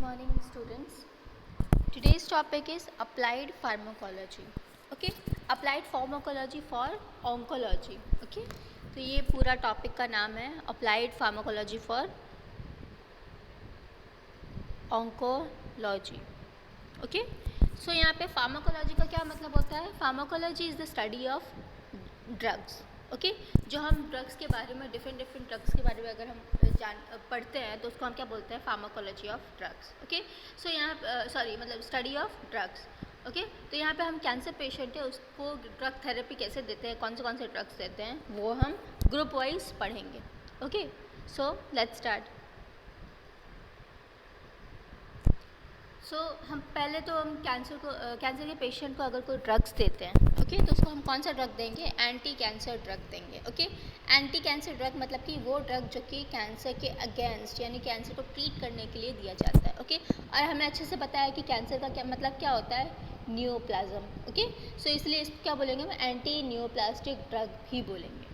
morning, students. Today's topic is applied pharmacology. Okay, applied pharmacology for oncology. Okay, तो ये पूरा topic का नाम है applied pharmacology for oncology. Okay, so यहाँ पे फार्माकोलॉजी का क्या मतलब होता है? Pharmacology is the study of drugs. Okay, जो हम ड्रग्स के बारे में डिफरेंट ड्रग्स के बारे में अगर हम पढ़ते हैं तो उसको हम क्या बोलते हैं? Pharmacology of drugs. Okay, so यहाँ मतलब स्टडी ऑफ ड्रग्स. ओके, तो यहाँ पे हम कैंसर पेशेंट है उसको ड्रग थेरेपी कैसे देते हैं, कौन से ड्रग्स देते हैं, वो हम ग्रुप वाइज पढ़ेंगे. Okay, so let's start. हम पहले तो हम कैंसर के पेशेंट को अगर कोई ड्रग्स देते हैं, ओके, तो उसको हम कौन सा ड्रग देंगे? एंटी कैंसर ड्रग देंगे. ओके, एंटी कैंसर ड्रग मतलब कि वो ड्रग जो कि कैंसर के अगेंस्ट यानी कैंसर को ट्रीट करने के लिए दिया जाता है. ओके, और हमें अच्छे से पता है कि कैंसर का क्या मतलब क्या होता है? नियोप्लाज्म. ओके, सो इसलिए इसको क्या बोलेंगे? हम एंटी नियोप्लास्टिक ड्रग भी बोलेंगे.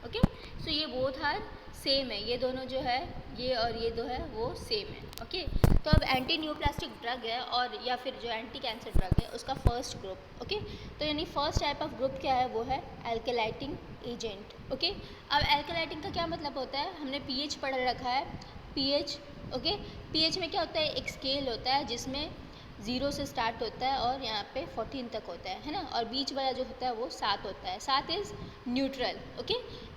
ओके, सो ये बोथ आर सेम है, ये दोनों जो है ये और ये दो है वो सेम है. ओके, तो अब एंटी न्यूप्लास्टिक ड्रग है और या फिर जो एंटी कैंसर ड्रग है उसका फर्स्ट ग्रुप. ओके, तो यानी फर्स्ट टाइप ऑफ ग्रुप क्या है? वो है एल्केलाइटिंग एजेंट. ओके, अब एल्केलाइटिंग का क्या मतलब होता है? हमने पीएच पढ़ रखा है. पीएच, ओके, पीएच में क्या होता है? एक स्केल होता है जिसमें 0 से स्टार्ट होता है और यहाँ पे 14 तक होता है ना, और बीच वाला जो होता है वो 7 होता है. 7 इज़ न्यूट्रल. ओके,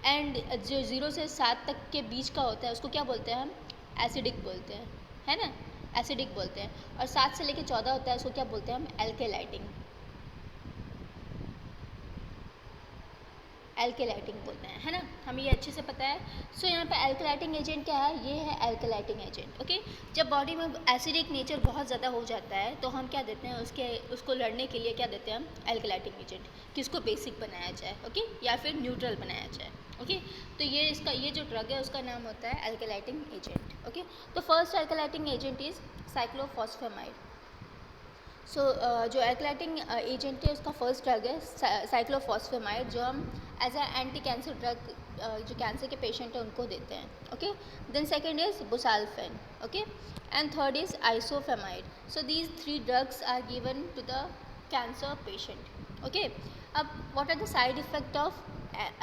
एंड जो 0 से 7 तक के बीच का होता है उसको क्या बोलते हैं? हम एसिडिक बोलते हैं, है ना, एसिडिक बोलते हैं. और 7 से लेके 14 होता है उसको क्या बोलते हैं? हम एल्केलाइटिंग बोलते हैं, है ना, हमें ये अच्छे से पता है. सो यहाँ पे एल्केलाइटिंग एजेंट क्या है? ये है एल्केलाइटिंग एजेंट. ओके, जब बॉडी में एसिडिक नेचर बहुत ज़्यादा हो जाता है तो हम क्या देते हैं? उसको लड़ने के लिए क्या देते हैं? हम एल्केलाइटिंग एजेंट. किसको बेसिक बनाया जाए, ओके, या फिर न्यूट्रल बनाया जाए. ओके, तो ये जो ड्रग है उसका नाम होता है एल्केलाइटिंग एजेंट. ओके, तो फर्स्ट एल्केलाइटिंग एजेंट इज़ साइक्लोफॉस्फेमाइड. जो एल्केलाइटिंग एजेंट है उसका फर्स्ट ड्रग है साइक्लोफॉस्फेमाइड, जो हम as a anti cancer drug जो कैंसर के पेशेंट है उनको देते हैं. Okay, then second is busulfan. Okay, and third is ifosfamide. So these 3 drugs are given to the cancer patient. Okay, अब what are the side effect of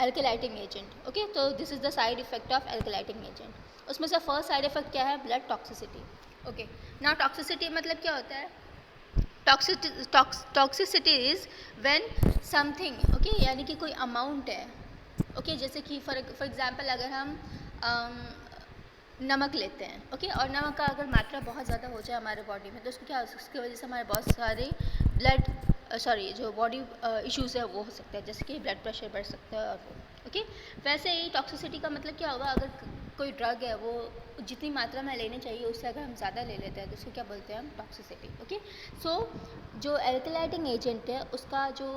alkylating agent? Okay, तो this is the side effect of alkylating agent. उसमें से first side effect क्या है? Blood toxicity. Okay, now toxicity मतलब क्या होता है? Toxicity is when something, okay, यानी कि कोई अमाउंट है. ओके, जैसे कि फॉर एग्जांपल अगर हम नमक लेते हैं, ओके, और नमक का अगर मात्रा बहुत ज़्यादा हो जाए हमारे बॉडी में तो उसको क्या, उसकी वजह से हमारे बहुत सारे जो बॉडी इश्यूज़ है वो हो सकते हैं, जैसे कि ब्लड प्रेशर बढ़ सकता है. और ओके, वैसे ही टॉक्सिसिटी का मतलब क्या होगा? अगर कोई ड्रग है वो जितनी मात्रा में लेनी चाहिए उससे अगर हम ज़्यादा ले लेते हैं तो उसको क्या बोलते हैं? हम टॉक्सिसिटी. ओके, सो जो एल्केलाइटिंग एजेंट है उसका जो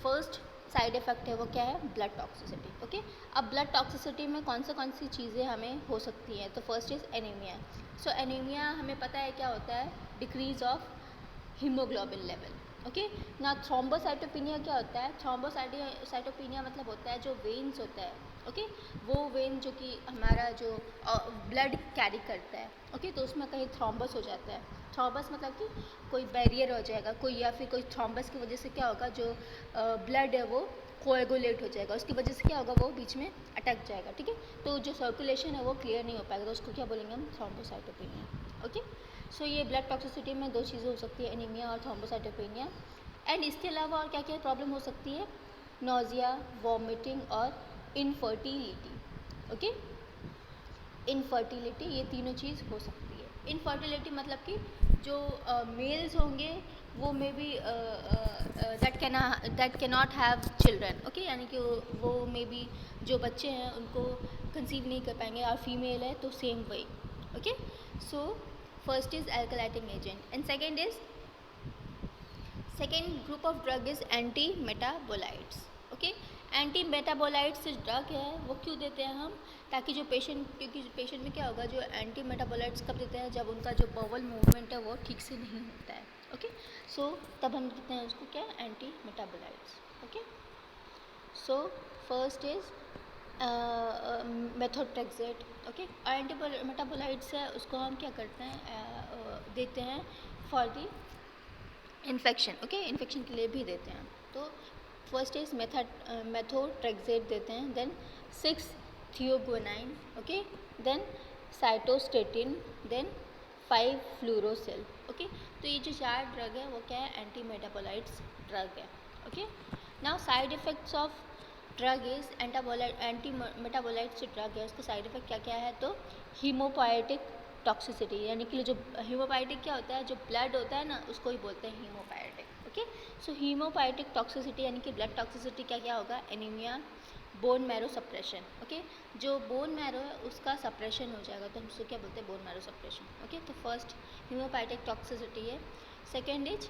फर्स्ट साइड इफ़ेक्ट है वो क्या है? Blood toxicity. ओके, अब ब्लड टॉक्सिसिटी में कौन सी चीज़ें हमें हो सकती हैं? तो first is anaemia. So anaemia हमें पता है क्या होता है? Decrease of haemoglobin level. Okay, ना थ्रोम्बोसाइटोपिनिया क्या होता है? थ्रोम्बोसाइटोपिनिया मतलब होता है जो वेन्स होता है, ओके, वो वेन जो कि हमारा जो ब्लड कैरी करता है, ओके, तो उसमें कहीं थ्रोम्बस हो जाता है. थ्रोम्बस मतलब कि कोई बैरियर हो जाएगा कोई, या फिर कोई थ्रोम्बस की वजह से क्या होगा? जो ब्लड है वो कोएगुलेट हो जाएगा, उसकी वजह से क्या होगा? वो बीच में अटक जाएगा. ठीक है, तो जो सर्कुलेशन है वो क्लियर नहीं हो पाएगा, तो उसको क्या बोलेंगे? हम थ्रोम्बोसाइटोपिनिया. ओके, सो ये ब्लड टॉक्सिसिटी में 2 चीज़ें हो सकती है, एनीमिया और थ्रोम्बोसाइटोपिनिया. एंड इसके अलावा और क्या क्या प्रॉब्लम हो सकती है? नोजिया, वॉमिटिंग और इनफर्टिलिटी. ओके, इनफर्टिलिटी, ये तीनों चीज़ हो सकती है. इनफर्टिलिटी मतलब कि जो मेल्स होंगे वो may be that can not have children. Okay, यानी कि वो मे बी जो बच्चे हैं उनको कंसीव नहीं कर पाएंगे, और फीमेल है तो सेम वही. Okay, so first is alkylating agent and second group of drug is anti metabolites. Okay, anti metabolites drug है वो क्यों देते हैं हम? ताकि क्योंकि पेशेंट में क्या होगा? जो एंटी मेटाबोलाइट्स कब देते हैं? जब उनका जो बवल मूवमेंट है वो ठीक से नहीं होता है. ओके, सो तब हम देते हैं उसको क्या? Anti metabolites. Okay, so first is methotrexate. Okay, anti metabolites है उसको हम क्या करते हैं? देते हैं for the infection, okay, infection के लिए भी देते हैं। तो फर्स्ट इज मेथोट्रेक्सेट देते हैं, then 6 thioguanine, okay, then cytostatin, then 5 fluorouracil, okay. तो ये जो 4 ड्रग है वो क्या है, एंटी मेटाबोलाइट्स ड्रग है, okay. Now side effects of drug is anti metabolites जो ड्रग है उसका साइड इफ़ेक्ट क्या क्या है, तो हीमोपाइटिक टॉक्सिसिटी, यानी कि जो हीमोपाइटिक क्या होता है, जो ब्लड होता है ना उसको ही बोलते हैं हीमोपाइटिक, ओके। सो हीमोपाइटिक टॉक्सिसिटी यानी कि ब्लड टॉक्सिसिटी क्या क्या होगा, anaemia, bone marrow suppression, okay. जो बोन मैरो है उसका सप्रेशन हो जाएगा तो हम उसको क्या बोलते हैं, बोन मैरो सप्रेशन, ओके। तो फर्स्ट हीमोपाइटिक टॉक्सिसिटी है। Second is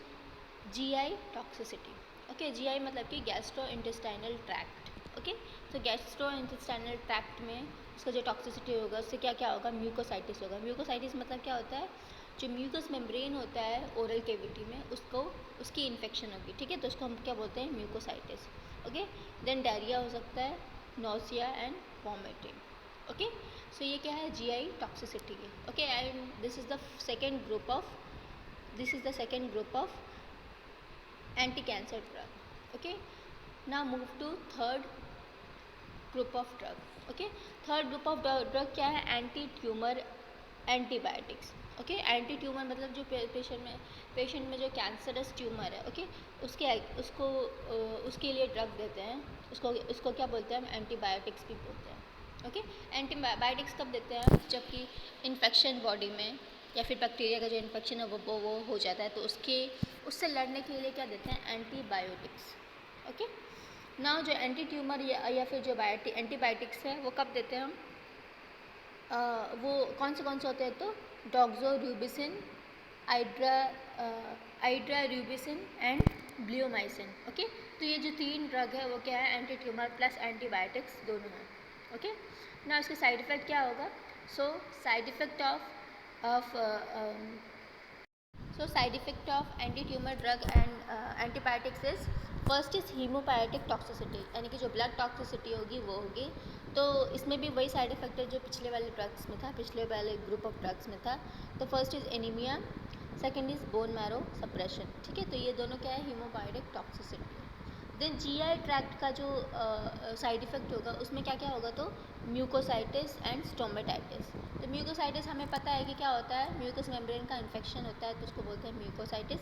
GI toxicity, okay. GI मतलब कि गैस्ट्रो इंटेस्टाइनल ट्रैक्ट, ओके। तो गैस्ट्रो इंटेस्टाइनल ट्रैक्ट में उसका जो टॉक्सिसिटी होगा उससे क्या क्या होगा, म्यूकोसाइटिस होगा। म्यूकोसाइटिस मतलब क्या होता है, जो म्यूकस मेम्ब्रेन होता है ओरल केविटी में उसको उसकी इन्फेक्शन होगी, ठीक है, तो उसको हम क्या बोलते हैं, म्यूकोसाइटिस, ओके। देन डायरिया हो सकता है, nausea and vomiting, okay. So ये क्या है, जीआई टॉक्सिसिटी है, okay. And this is the second group of anti-cancer drug, okay. Now move to third group of drug, okay. Third group of drug क्या है, anti tumour antibiotics, okay. Anti tumour मतलब जो patient में जो cancerous tumour है, okay, उसके लिए drug देते हैं, उसको क्या बोलते हैं हम, एंटीबायोटिक्स भी बोलते हैं, ओके। एंटीबायोटिक्स कब देते हैं, जबकि इन्फेक्शन बॉडी में या फिर बैक्टीरिया का जो इन्फेक्शन है वो हो जाता है, तो उससे लड़ने के लिए क्या देते हैं, एंटीबायोटिक्स, ओके। नाउ जो एंटी ट्यूमर या फिर जो एंटीबायोटिक्स है वो कब देते हैं हम, वो कौन से होते हैं, तो डॉक्सोरूबिसिन, आइड्रारूबिसिन एंड ब्लियोमाइसिन, ओके। तो ये जो 3 ड्रग है वो क्या है, एंटी ट्यूमर प्लस एंटीबायोटिक्स दोनों हैं, ओके। ना इसके साइड इफ़ेक्ट क्या होगा, so side effect of anti tumour drug and antibiotics is first is haemopoietic toxicity, यानी कि जो ब्लड टॉक्सिसिटी होगी वो होगी, तो इसमें भी वही साइड इफेक्ट है जो पिछले वाले ड्रग्स में था, पिछले वाले ग्रुप ऑफ ड्रग्स में था। तो first is anaemia, second is bone marrow suppression, ठीक है। तो ये दोनों क्या है, हीमोपाइटिक टॉक्सिसिटी। देन जीआई ट्रैक्ट का जो साइड इफ़ेक्ट होगा उसमें क्या क्या होगा, तो म्यूकोसाइटिस एंड स्टोमेटाइटिस। तो म्यूकोसाइटिस हमें पता है कि क्या होता है, म्यूकस मेम्ब्रेन का इन्फेक्शन होता है तो उसको बोलते हैं म्यूकोसाइटिस।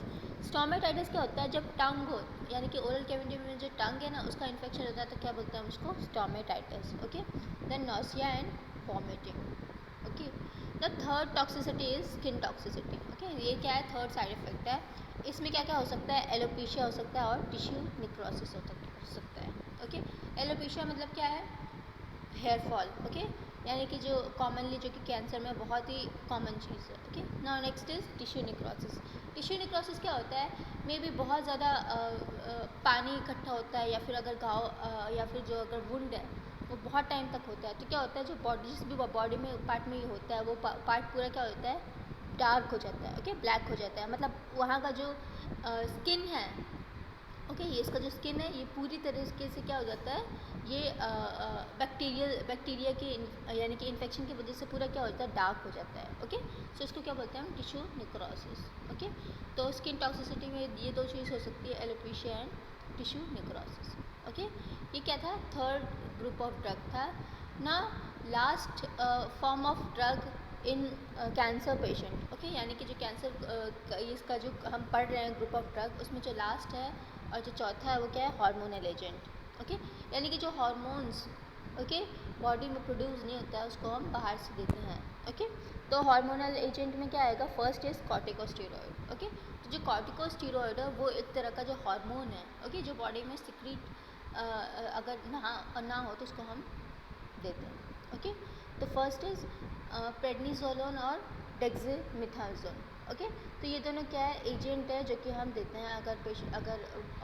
स्टोमेटाइटिस क्या होता है, जब टंग हो, यानी कि ओरल कैविटी में जो टंग है ना उसका इन्फेक्शन होता है तो क्या बोलते हैं उसको, stomatitis, okay. Then nausea and vomiting, okay. The third toxicity is skin toxicity, okay. ये क्या है, थर्ड साइड इफेक्ट है। इसमें क्या क्या हो सकता है, एलोपेशिया हो सकता है और टिश्यू निक्रोसिस हो सकता है, ओके। एलोपेशिया मतलब क्या है, हेयर फॉल, ओके, यानी कि जो कॉमनली जो कि कैंसर में बहुत ही कॉमन चीज़ है, okay. Now next is tissue necrosis. Tissue necrosis क्या होता है, मे बी बहुत ज़्यादा पानी इकट्ठा होता है या फिर अगर घाव या फिर जो अगर वुंड है वो बहुत टाइम तक होता है, तो क्या होता है, जो जिस भी बॉडी में पार्ट में ये होता है वो पार्ट पूरा क्या होता है, डार्क हो जाता है, ओके, ब्लैक हो जाता है, मतलब वहाँ का जो स्किन है, ओके, ये इसका जो स्किन है ये पूरी तरीके से क्या हो जाता है, ये बैक्टीरिया की यानी कि इन्फेक्शन की वजह से पूरा क्या होता है, डार्क हो जाता है, ओके। सो इसको क्या बोलते हैं हम, टिश्यू निक्रोसिस, ओके। तो स्किन टॉक्सिसिटी में ये 2 चीज़ हो सकती है, alopecia and tissue necrosis, okay. ये क्या था, थर्ड ग्रुप ऑफ ड्रग था ना। Last form of drug in cancer patient, okay, यानी कि जो कैंसर इसका जो हम पढ़ रहे हैं ग्रुप ऑफ ड्रग, उसमें जो लास्ट है और जो चौथा है वो क्या है, हार्मोनल एजेंट, ओके। यानी कि जो हार्मोन्स, ओके, बॉडी में प्रोड्यूस नहीं होता है उसको हम बाहर से देते हैं, ओके। तो हार्मोनल एजेंट में क्या आएगा, फर्स्ट इज कॉर्टिकोस्टेरॉइड, ओके। तो जो कॉर्टिकोस्टेरॉइड है वो एक तरह का जो हार्मोन है, ओके, जो बॉडी में सिक्रीट अगर ना हो तो उसको हम देते हैं, ओके। तो फर्स्ट इज प्रेडनिसोलोन और डेक्सामेथासोन, ओके। तो ये दोनों क्या है, एजेंट है जो कि हम देते हैं अगर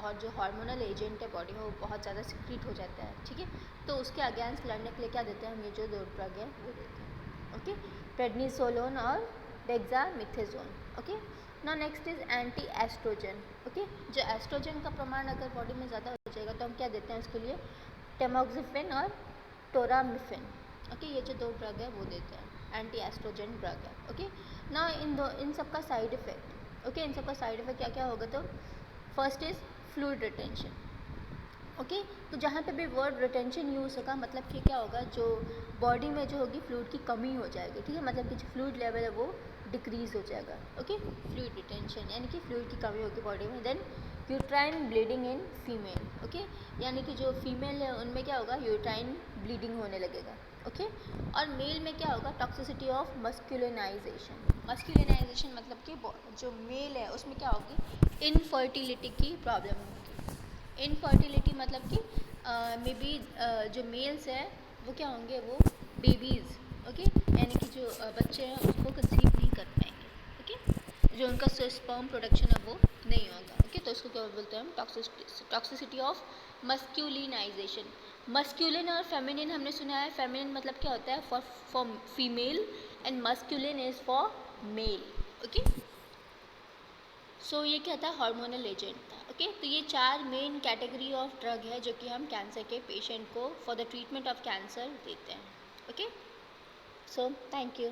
और जो हार्मोनल एजेंट है बॉडी में वो बहुत ज़्यादा सिक्रीट हो जाता है, ठीक है, तो उसके अगेंस्ट लड़ने के लिए क्या देते हैं हम, ये जो 2 ड्रग है वो देते हैं, ओके, प्रेडनिसोलोन और डेक्सामेथासोन, ओके। ना next is anti estrogen, okay. जो एस्ट्रोजन का प्रमाण अगर बॉडी में ज़्यादा हो जाएगा तो हम क्या देते हैं उसके लिए, टेमोक्सिफेन और टोरामिफेन, ओके। ये जो 2 ड्रग है वो देते हैं, एंटी एस्ट्रोजन ड्रग है। ओके, ना इन सब का साइड इफ़ेक्ट, ओके, इन सब का साइड इफ़ेक्ट क्या क्या होगा, तो first is fluid retention. Okay, तो जहाँ पे भी वर्ड रिटेंशन यूज़ होगा मतलब कि क्या होगा, जो बॉडी में जो होगी फ्लूइड की कमी हो जाएगी, ठीक है, मतलब कि जो फ्लूइड लेवल है वो डिक्रीज़ हो जाएगा। ओके, फ्लूइड रिटेंशन यानी कि फ्लूइड की कमी होगी बॉडी में। Then uterine bleeding in female, okay, यानी कि जो फीमेल है उनमें क्या होगा, यूट्राइन ब्लीडिंग होने लगेगा। ओके, और मेल में क्या होगा, टॉक्सिसिटी ऑफ मस्कुलिनाइजेशन। मस्कुलिनाइजेशन मतलब कि जो मेल है उसमें क्या होगी, इनफर्टिलिटी की प्रॉब्लम होगी। इनफर्टिलिटी मतलब कि मे बी जो मेल्स है वो क्या होंगे, वो बेबीज़, ओके, यानी कि जो बच्चे हैं उसको कंसीव नहीं कर पाएंगे। ओके, जो उनका स्पर्म प्रोडक्शन है वो नहीं होगा। ओके, तो इसको क्या बोलते हैं हम, टॉक्सिसिटी ऑफ मस्क्यूलिनाइजेशन। मस्क्यूलिन और फेमिनिन हमने सुना है, फेमिनिन मतलब क्या होता है, for female, and masculine is for male. Okay, so ये क्या था, हार्मोनल एजेंट था। ओके, तो ये 4 मेन कैटेगरी ऑफ ड्रग है जो कि हम कैंसर के पेशेंट को for the treatment of cancer देते हैं। Okay, so thank you.